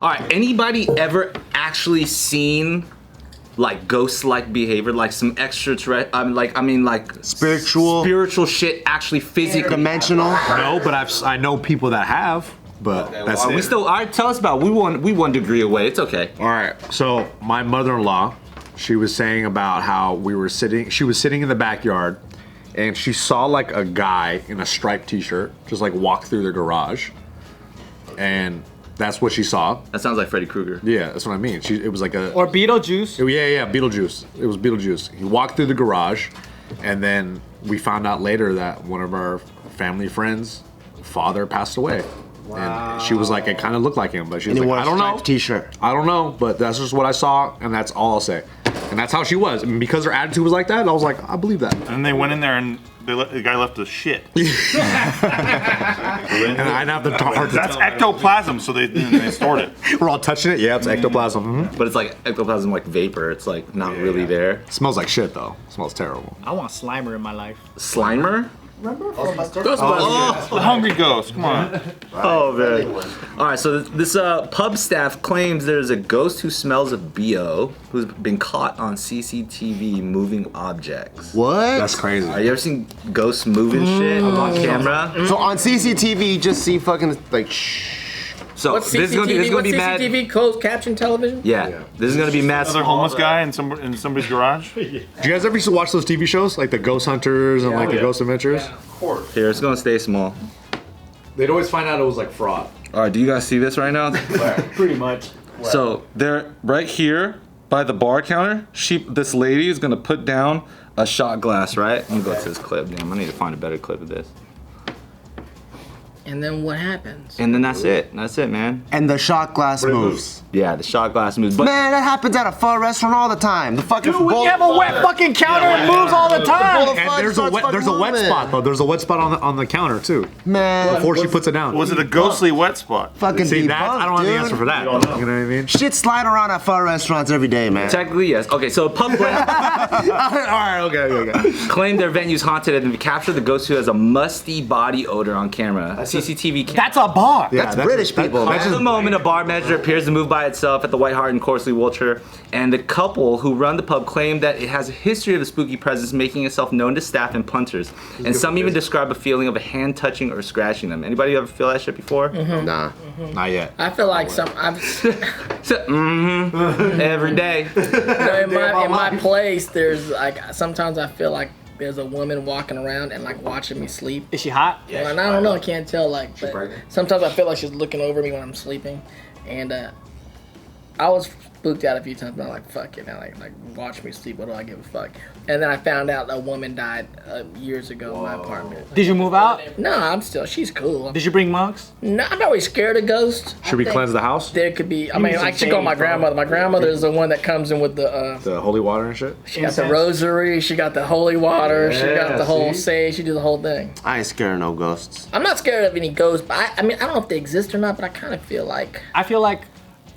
All right, anybody ever actually seen like ghost-like behavior, like some extraterrestrial, like spiritual shit, actually physically dimensional? No, but I know people that have. But that's it. We still. All right, tell us about. We one degree away. It's okay. All right. So my mother-in-law, she was saying about how we were sitting. She was sitting in the backyard, and she saw like a guy in a striped T-shirt just like walk through the garage, and that's what she saw. That sounds like Freddy Krueger. Yeah, that's what I mean. It was like a or Beetlejuice. Yeah, Beetlejuice. It was Beetlejuice. He walked through the garage, and then we found out later that one of our family friends' father passed away. Wow. And she was like, it kind of looked like him, but she was like, I don't know. T-shirt. I don't know, but that's just what I saw, and that's all I'll say. And that's how she was. And because her attitude was like that, I was like, I believe that. And they went in there and the guy left a shit. And I'd have the heart to That's tell. ectoplasm, so they stored it. We're all touching it. Yeah, it's ectoplasm. Mm-hmm. But it's like ectoplasm, like vapor. It's like not really there. It smells like shit though. It smells terrible. I want Slimer in my life. Slimer? Remember? Ghostbusters. The hungry ghost. Come on. Oh man! All right, so this pub staff claims there's a ghost who smells of BO who's been caught on CCTV moving objects. What? That's crazy. Have you ever seen ghosts moving shit on camera? So on CCTV, you just see fucking like shh. So What's this is gonna be mad. CCTV closed caption television? Yeah, this is gonna be mad. Another homeless guy in somebody's garage. Do you guys ever used to watch those TV shows like the Ghost Hunters and like the Ghost Adventures? Here, it's gonna stay small. They'd always find out it was like fraud. All right, do you guys see this right now? Pretty much. So they're right here by the bar counter. This lady is gonna put down a shot glass, right? Let me go to this clip. Damn, I need to find a better clip of this. And then what happens? And then that's it. That's it, man. And the shot glass moves. Yeah, the shot glass moves. But Man, that happens at a pho restaurant all the time. The fucking Dude, when you have a wet fucking counter, it moves all the time. And there's a wet spot though. There's a wet spot on the counter too. Man, Before she puts it down. Was it a ghostly wet spot? fucking See debunked, that? I don't have the dude. answer for that. You know what I mean? Shit slide around at pho restaurants every day, man. technically, yes. Okay, so pub All right, okay. claim their venue's haunted and they capture the ghost who has a musty body odor on camera. A CCTV camera. That's a bar. That's British people, man. At the moment, a bar manager appears to move by itself at the White Hart in Corsley, Wiltshire, and the couple who run the pub claim that it has a history of a spooky presence making itself known to staff and punters. And some even describe a feeling of a hand touching or scratching them. Anybody ever feel that shit before? Nah. Not yet. I feel like Every day. in my place, there's like sometimes I feel like there's a woman walking around and like watching me sleep. Is she hot? Well, and I don't know, I can't tell. Like, but sometimes I feel like she's looking over me when I'm sleeping, and I was spooked out a few times. But I'm like, fuck it, now like watch me sleep. What do I give a fuck? And then I found out a woman died years ago in my apartment. Did you move out? No, she's cool. Did you bring monks? No, I'm not really scared of ghosts. Should we cleanse the house? There could be. I mean, I should go with my grandmother. My grandmother is the one that comes in with the. The holy water and shit? She got the rosary. She got the holy water. She got the whole sage. She do the whole thing. I ain't scared of no ghosts. I'm not scared of any ghosts, but I mean, I don't know if they exist or not, but I kind of feel like. I feel like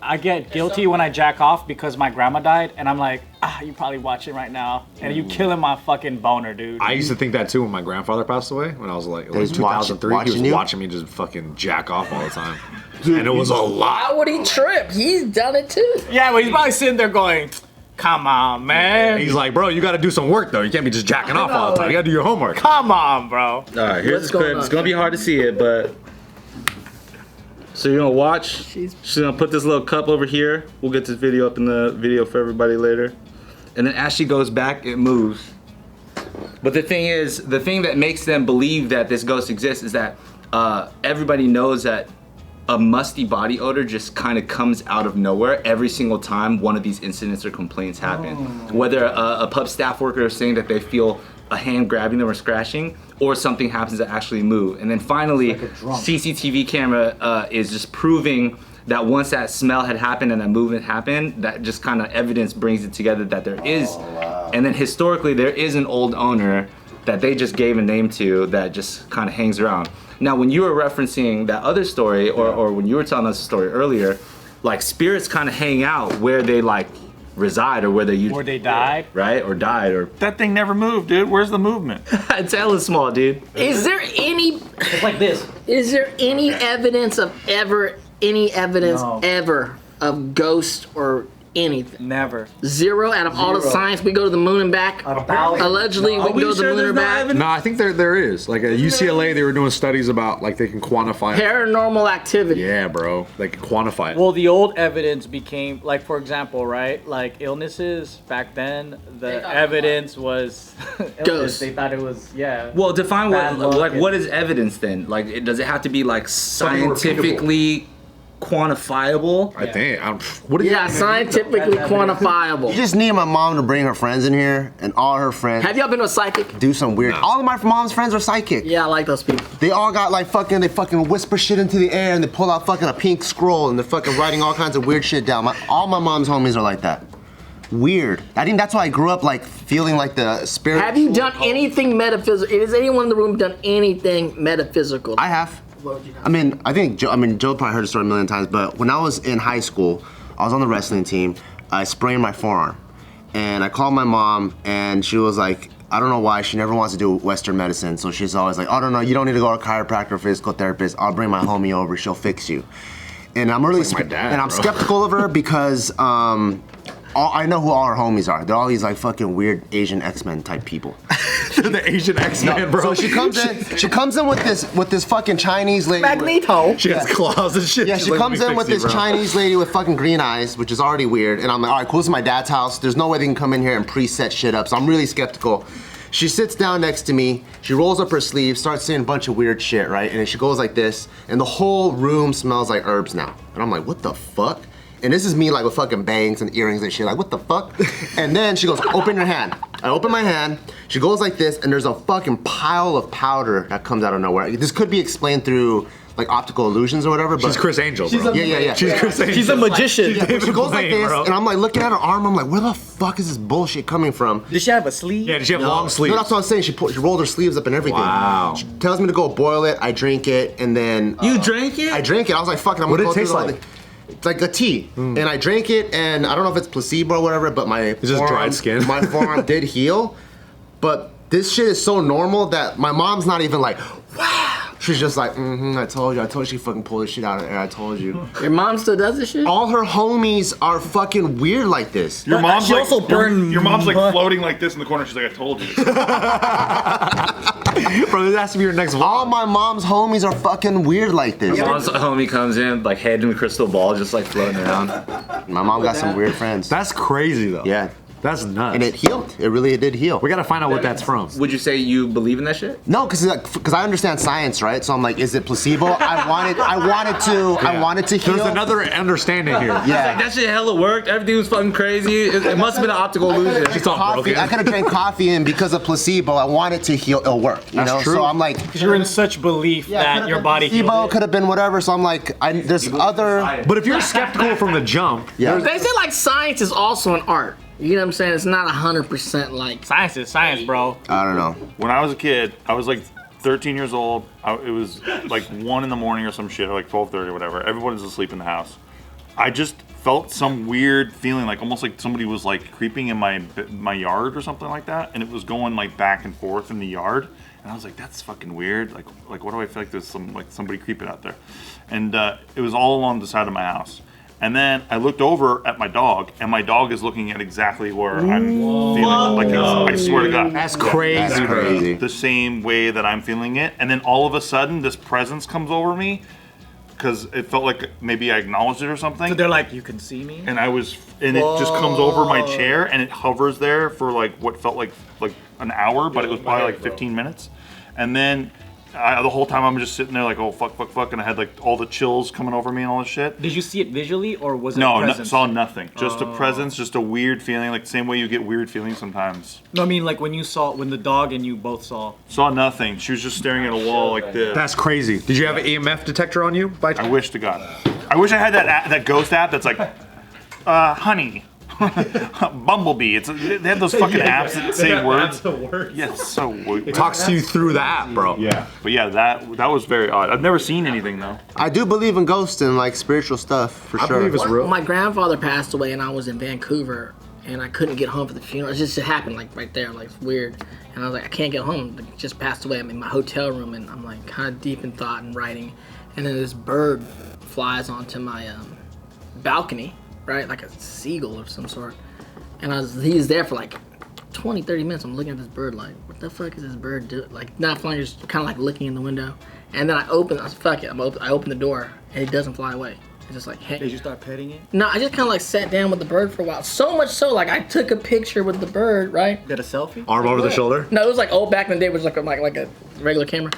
I get guilty when I jack off because my grandma died, and I'm like, you probably watching right now, and you killing my fucking boner, dude. I used to think that too when my grandfather passed away. When I was like, it was He's 2003. He was watching you? watching me just fucking jack off all the time. And it was a lot. Why would he trip? He's done it too. Yeah, but he's probably sitting there going, come on, man. He's like, bro, you gotta do some work though. You can't be just jacking off all the time. You gotta do your homework. Come on, bro. All right, here's What's the clip. going on? It's gonna be hard to see it, but. So you're gonna watch. She's gonna put this little cup over here. We'll get this video up in the video for everybody later. And then as she goes back, it moves. But the thing is, the thing that makes them believe that this ghost exists is that everybody knows that a musty body odor just kind of comes out of nowhere every single time one of these incidents or complaints happen. Whether a pub staff worker is saying that they feel a hand grabbing them or scratching, or something happens to actually move. And then finally, CCTV camera is just proving that once that smell had happened and that movement happened, that just kind of evidence brings it together that there is. And then historically, there is an old owner that they just gave a name to that just kind of hangs around. Now, when you were referencing that other story, or when you were telling us a story earlier, like spirits kind of hang out where they like reside or where they usually. Or they died. Right? Or died, or. That thing never moved, dude. Where's the movement? It's hella small, dude. Is there any? It's like this. Is there any evidence of ever any evidence No. ever of ghosts or anything? Never. Zero out of all the Zero. science. We go to the moon and back. Allegedly, we Are can we go to the sure moon there's or no back. evidence? No, I think there is. Like at UCLA, they were doing studies about like they can quantify it. Paranormal activity. Yeah, bro. They can quantify it. Well, the old evidence became like, for example, right? Like illnesses back then, the evidence was illness. Ghosts. They thought it was Well, define Bad what luck like and- what is evidence then? Like, does it have to be like Something repeatable. scientifically quantifiable? I think. What do you? Yeah, scientifically That's evidence. quantifiable. You just need my mom to bring her friends in here, and all her friends Have y'all been to a psychic? do some weird. All of my mom's friends are psychic. Yeah, I like those people. They all got like they fucking whisper shit into the air and they pull out fucking a pink scroll and they're fucking writing all kinds of weird shit down. All my mom's homies are like that. Weird. I think that's why I grew up like feeling like the spirit. Have you done anything metaphysical? Has anyone in the room done anything metaphysical? I have. I mean, I think Joe probably heard the story a million times, but when I was in high school, I was on the wrestling team. I sprained my forearm, and I called my mom, and she was like, I don't know why, she never wants to do Western medicine, so she's always like, oh, no, you don't need to go to a chiropractor or physical therapist. I'll bring my homie over, she'll fix you. And I'm really, my dad, and I'm bro. skeptical of her because I know who all her homies are. They're all these like fucking weird Asian X-Men type people. the Asian X-Men, bro. So she comes in with this fucking Chinese lady. Magneto. She has claws and shit. Yeah, She's she like, comes "Let me in with fix this you, bro." Chinese lady with fucking green eyes, which is already weird. And I'm like, all right, cool, this is my dad's house. There's no way they can come in here and preset shit up. So I'm really skeptical. She sits down next to me. She rolls up her sleeve, starts saying a bunch of weird shit, right? And then she goes like this, and the whole room smells like herbs now. And I'm like, what the fuck? And this is me like with fucking bangs and earrings and shit, like what the fuck? And then she goes, open your hand. I open my hand, she goes like this, and there's a fucking pile of powder that comes out of nowhere. This could be explained through like optical illusions or whatever, but She's Chris Angel, bro. yeah. She's Chris Angel. She's a magician. Yeah, but she goes like Blaine, this, bro. and I'm like looking at her arm. I'm like, where the fuck is this bullshit coming from? Did she have a sleeve? Yeah, did she have long sleeves? No, that's what I'm saying. She rolled her sleeves up and everything. Wow. She tells me to go boil it. I drink it, and then You drank it? I drank it. I was like, fuck it. I'm What gonna did it go through taste the whole like? thing. It's like a tea, and I drank it, and I don't know if it's placebo or whatever, but my just dried skin. My forearm did heal, but this shit is so normal that my mom's not even like, wow. She's just like, I told you she fucking pulled this shit out of the air. I told you. Your mom still does this shit? All her homies are fucking weird like this. Your mom's She like, also burned your mom's like mud. floating like this in the corner. She's like, I told you. Bro, this has to be your next All vlog. my mom's homies are fucking weird like this. Mom's homie comes in, like head in the crystal ball, just like floating around. My mom got some weird friends. That's crazy, though. Yeah. That's nuts. And it healed. It really did heal. we gotta find out what that's from. Would you say you believe in that shit? No, because I understand science, right? So I'm like, is it placebo? I wanted to heal. There's another understanding here. Yeah. That shit hella worked. Everything was fucking crazy. It must have been an optical illusion. She's all Coffee. broken. I could have drank coffee, and because of placebo, I wanted to heal. It'll work. You That's know. true. So I'm like, Because you're in such belief that your body healed placebo it. could have been whatever. So I'm like, there's other. But if you're skeptical from the jump, Yeah. They say like science is also an art. You know what I'm saying? It's not 100% like. Science is science, bro. I don't know. When I was a kid, I was like 13 years old. It was like 1 in the morning or some shit, or like 12:30 or whatever. Everybody's asleep in the house. I just felt some weird feeling, like almost like somebody was like creeping in my yard or something like that, and it was going like back and forth in the yard. And I was like, that's fucking weird. Like what do I feel like there's somebody creeping out there? And it was all along the side of my house. And then I looked over at my dog, and my dog is looking at exactly where I'm feeling. Like I swear to God, that's crazy. That's crazy. the same way that I'm feeling it. And then all of a sudden, this presence comes over me because it felt like maybe I acknowledged it or something. So they're like, you can see me? And it just comes over my chair, and it hovers there for like what felt like an hour, but it was probably like 15 minutes. And then the whole time I'm just sitting there like, oh fuck, and I had like all the chills coming over me and all this shit. Did you see it visually, or was it No, presence? saw nothing. Just a presence, just a weird feeling, like the same way you get weird feelings sometimes. No, I mean like when the dog and you both saw. Saw nothing. She was just staring at a wall like this. That's crazy. Did you have an EMF detector on you? By I wish to God. I wish I had that ghost app that's like, honey, Bumblebee. They have those fucking apps that say words. Yeah, it's so weird. It talks to you through the app, bro. Yeah, but yeah, that was very odd. I've never seen anything though. I do believe in ghosts and like spiritual stuff for sure. believe it's real. My grandfather passed away, and I was in Vancouver, and I couldn't get home for the funeral. It just happened like right there, like it's weird. And I was like, I can't get home. Like, just passed away. I'm in my hotel room, and I'm like kind of deep in thought and writing. and then this bird flies onto my balcony, right, like a seagull of some sort. And he's there for like 20, 30 minutes. I'm looking at this bird like, what the fuck is this bird doing? Like, not flying, just kind of like looking in the window. And then I open the door, and it doesn't fly away. It's just like, hey. Did you start petting it? No, I just kind of like sat down with the bird for a while. So much so, like I took a picture with the bird, right? Did a selfie? Arm over the shoulder. No, it was like old back in the day, it was like a regular camera.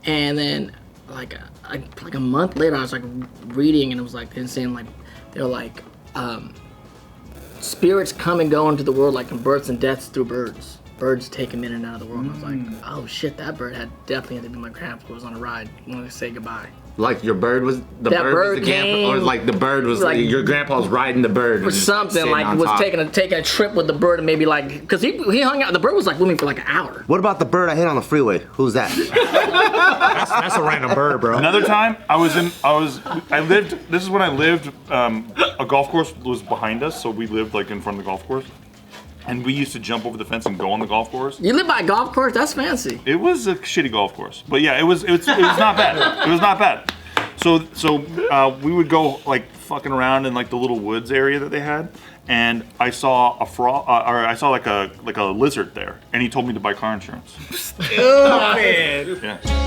And then like a month later, I was like reading, and it was like they're saying like they're like spirits come and go into the world like births and deaths through birds. Birds take him in and out of the world. And I was like, oh shit, that bird definitely had to be my grandpa who was on a ride. I wanted to say goodbye. Like your bird was the That bird was bird the grandpa, or came, like the bird was like- your grandpa was riding the bird Or something, like was taking a trip with the bird, and maybe like, because he hung out, the bird was like with me for like an hour. What about the bird I hit on the freeway? Who's that? That's a random bird, bro. Another time, I lived. This is when I lived. A golf course was behind us, so we lived like in front of the golf course, and we used to jump over the fence and go on the golf course. You live by a golf course? That's fancy. It was a shitty golf course, but yeah, it was not bad. It was not bad. So we would go like fucking around in like the little woods area that they had, and I saw a frog, or I saw like a lizard there, and he told me to buy car insurance. Oh, man. Yeah.